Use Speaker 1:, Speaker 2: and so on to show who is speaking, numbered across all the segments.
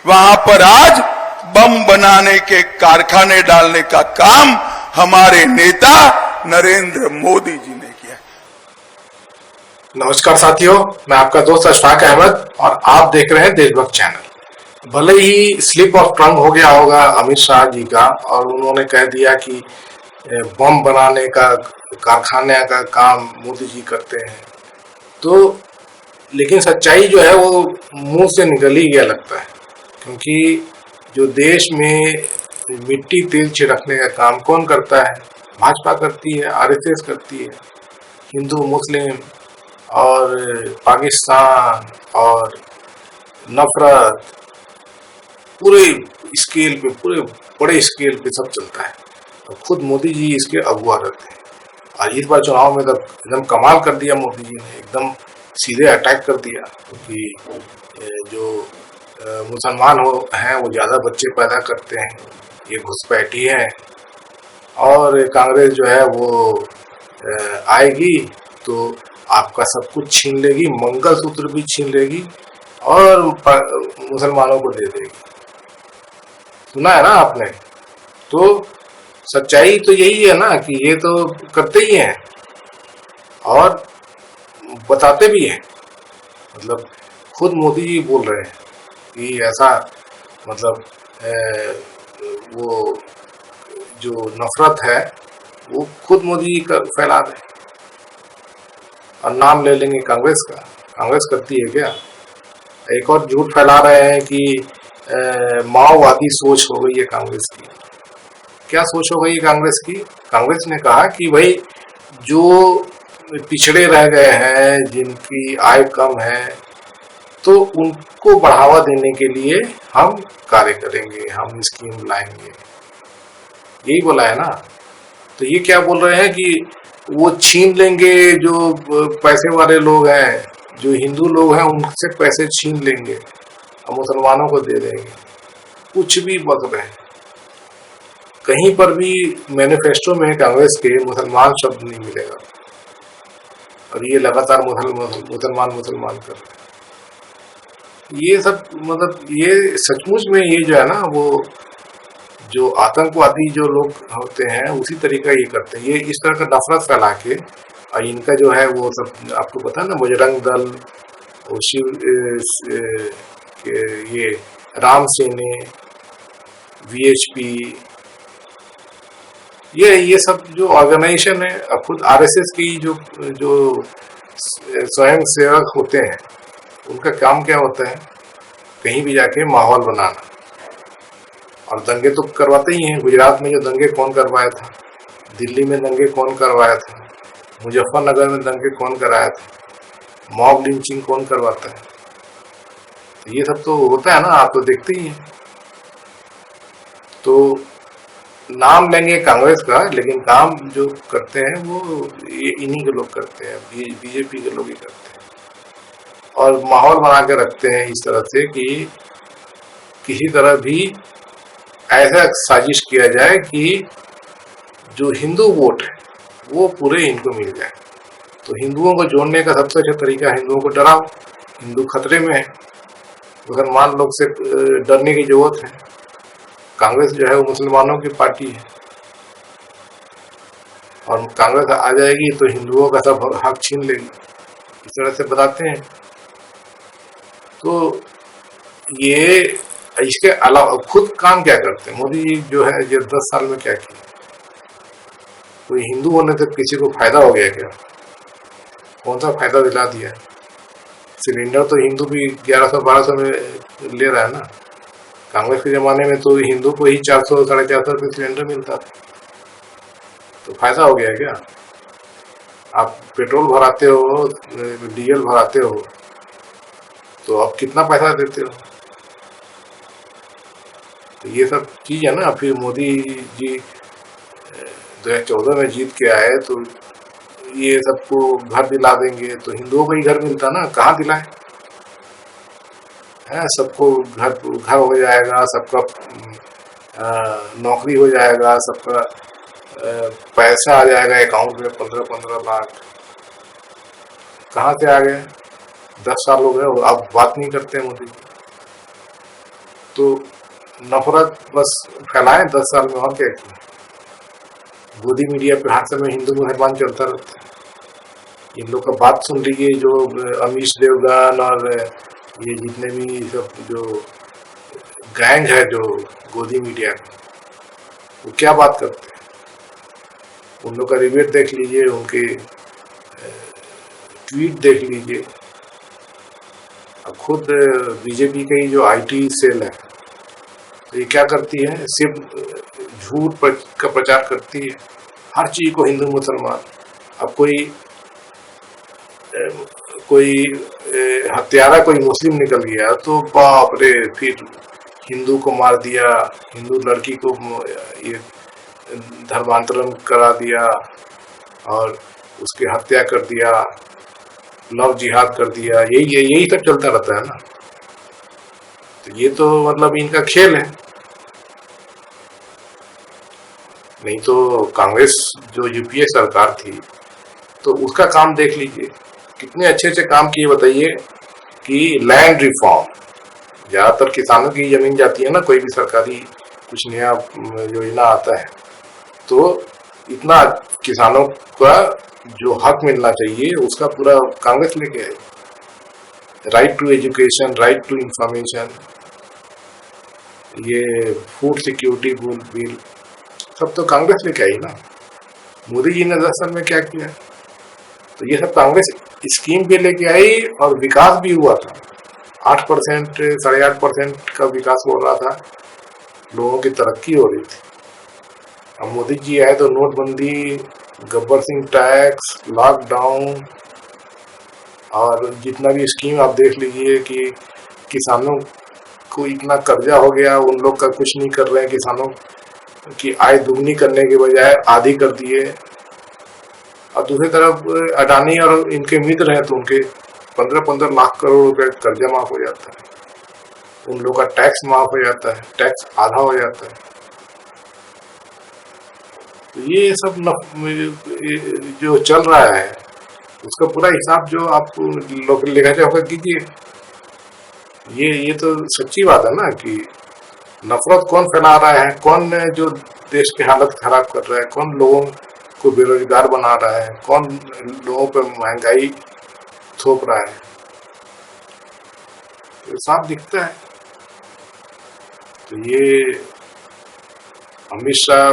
Speaker 1: वहां पर आज बम बनाने के कारखाने डालने का काम हमारे नेता नरेंद्र मोदी जी ने किया।
Speaker 2: नमस्कार साथियों, मैं आपका दोस्त अशफाक अहमद और आप देख रहे हैं देशभक्त चैनल। भले ही स्लिप ऑफ टंग हो गया होगा अमित शाह जी का और उन्होंने कह दिया कि बम बनाने का कारखाने का काम मोदी जी करते हैं, तो लेकिन सच्चाई जो है वो मुंह से निकल ही गया लगता है। क्योंकि जो देश में मिट्टी तेल छिड़कने का काम कौन करता है? भाजपा करती है, आरएसएस करती है। हिंदू मुस्लिम और पाकिस्तान और नफरत पूरे स्केल पे, पूरे बड़े स्केल पे सब चलता है और खुद मोदी जी इसके अगुवा रहते हैं। और इस बार चुनाव में तो एकदम कमाल कर दिया मोदी जी ने, एकदम सीधे अटैक कर दिया कि जो मुसलमान हैं वो ज़्यादा बच्चे पैदा करते हैं, ये घुसपैठी हैं, और कांग्रेस जो है वो आएगी तो आपका सब कुछ छीन लेगी, मंगलसूत्र भी छीन लेगी और मुसलमानों को दे देगी। सुना है ना आपने? तो सच्चाई तो यही है ना कि ये तो करते ही हैं और बताते भी हैं। मतलब खुद मोदी जी बोल रहे हैं कि ऐसा, मतलब वो जो नफरत है वो खुद मोदी जी फैला रहे हैं और नाम ले लेंगे कांग्रेस का। कांग्रेस करती है क्या? एक और झूठ फैला रहे हैं कि माओवादी सोच हो गई है कांग्रेस की। क्या सोच हो गई है कांग्रेस की? कांग्रेस ने कहा कि भाई जो पिछड़े रह गए हैं, जिनकी आय कम है, तो उनको बढ़ावा देने के लिए हम कार्य करेंगे, हम स्कीम लाएंगे, यही बोला है ना। तो ये क्या बोल रहे हैं कि वो छीन लेंगे, जो पैसे वाले लोग हैं, जो हिंदू लोग हैं, उनसे पैसे छीन लेंगे और मुसलमानों को दे देंगे। कुछ भी बक रहे हैं। कहीं पर भी मैनिफेस्टो में कांग्रेस के मुसलमान शब्द नहीं मिलेगा और ये लगातार मुसलमान कर रहे हैं। ये सब, मतलब ये सचमुच में ये जो है ना, वो जो आतंकवादी जो लोग होते हैं उसी तरीका ये करते हैं। ये इस तरह का नफरत फैला के, और इनका जो है वो सब आपको पता है ना, बजरंग दल और शिव ये राम सेने, वीएचपी, ये सब जो ऑर्गेनाइजेशन है, और खुद आरएसएस की जो स्वयं सेवक होते हैं, उनका काम क्या होता है? कहीं भी जाके माहौल बनाना, और दंगे तो करवाते ही हैं। गुजरात में जो दंगे कौन करवाया था, दिल्ली में दंगे कौन करवाया था, मुजफ्फरनगर में दंगे कौन कराया था, मॉब लिंचिंग कौन करवाता है? तो ये सब तो होता है ना, आप तो देखते ही हैं। तो नाम लेंगे कांग्रेस का, लेकिन काम जो करते हैं वो ये इन्हीं के लोग करते हैं, बीजेपी के लोग ही करते हैं। और माहौल बना के रखते हैं इस तरह से कि किसी तरह भी ऐसा साजिश किया जाए कि जो हिंदू वोट है वो पूरे इनको मिल जाए। तो हिंदुओं को जोड़ने का सबसे अच्छा तरीका, हिंदुओं को डराओ, हिंदू खतरे में है, मुसलमान लोग से डरने की जरूरत है। कांग्रेस जो है वो मुसलमानों की पार्टी है और कांग्रेस आ जाएगी तो हिंदुओं का सब हक छीन लेगी, इस तरह से बताते हैं। तो ये इसके अलावा खुद काम क्या करते हैं मोदी जी जो है, ये 10 साल में क्या किया? कोई हिंदू होने से किसी को फायदा हो गया क्या? कौन सा फायदा दिला दिया? सिलेंडर तो हिंदू भी 1100-1200 में ले रहा है ना। कांग्रेस के जमाने में तो हिंदू को ही 400-450 रुपये सिलेंडर मिलता था। तो फायदा हो गया क्या? आप पेट्रोल भराते हो, डीजल भराते हो, तो आप कितना पैसा देते हो? तो ये सब चीज है ना। फिर मोदी जी 2014 में जीत के आए तो ये सबको घर दिला देंगे, तो हिंदुओं को ही घर मिलता ना, कहाँ दिलाए? है, सबको घर हो जाएगा, सबका नौकरी हो जाएगा, सबका पैसा आ जाएगा अकाउंट में 15-15 लाख। कहाँ से आ गए? 10 साल हो गए, अब बात नहीं करते मोदी जी। तो नफरत बस फैलाएं 10 साल में, और क्या किया। गोदी मीडिया पे हर समय हिंदू मुसलमान चलता रहता है। इन लोग का बात सुन लीजिए, जो अमीश देवगन और ये जितने भी सब जो गैंग है जो गोदी मीडिया का, वो क्या बात करते हैं। उन लोग का डिबेट देख लीजिए, उनके ट्वीट देख लीजिए। अब खुद बीजेपी का ही जो आईटी सेल है, तो ये क्या करती है, सिर्फ झूठ का प्रचार करती है, हर चीज को हिंदू मुसलमान। अब कोई हत्यारा कोई मुस्लिम निकल गया तो बाप रे, फिर हिंदू को मार दिया, हिंदू लड़की को ये धर्मांतरण करा दिया और उसकी हत्या कर दिया, लव जिहाद कर दिया। यही सब चलता रहता है ना। तो ये तो मतलब इनका खेल है। नहीं तो कांग्रेस जो यूपीए सरकार थी, तो उसका काम देख लीजिए, कितने अच्छे अच्छे काम किए बताइए। कि लैंड रिफॉर्म, ज्यादातर किसानों की जमीन जाती है ना, कोई भी सरकारी कुछ नया योजना आता है तो इतना किसानों का जो हक मिलना चाहिए उसका पूरा कांग्रेस लेके आई। Right to education, right to information, ये फूड सिक्योरिटी बिल, सब तो कांग्रेस लेके आई ना। मोदी जी ने 10 साल में क्या किया, तो ये सब कांग्रेस स्कीम पे लेके आई और विकास भी हुआ था। 8%, 8.5% का विकास हो रहा था, लोगों की तरक्की हो रही थी। अब मोदी जी आए तो नोटबंदी, गब्बर सिंह टैक्स, लॉकडाउन और जितना भी स्कीम आप देख लीजिए कि किसानों को इतना कर्जा हो गया, उन लोग का कुछ नहीं कर रहे हैं। किसानों की आय दुगनी करने के बजाय आधी कर दिए। और दूसरी तरफ अडानी और इनके मित्र हैं तो उनके 15-15 लाख करोड़ रुपए कर्जा माफ हो जाता है, उन लोग का टैक्स माफ हो जाता है, टैक्स आधा हो जाता है। तो ये सब जो चल रहा है उसका पूरा हिसाब जो आप लोग लेखा जोखा कीजिए। ये तो सच्ची बात है ना कि नफरत कौन फैला रहा है, कौन जो देश की हालत खराब कर रहा है, कौन लोगों को बेरोजगार बना रहा है, कौन लोगों पर महंगाई थोप रहा है, तो साफ दिखता है। तो ये अमित शाह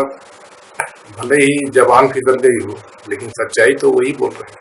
Speaker 2: भले ही जबान फिसल गई हो, लेकिन सच्चाई तो वही बोल रहे हैं।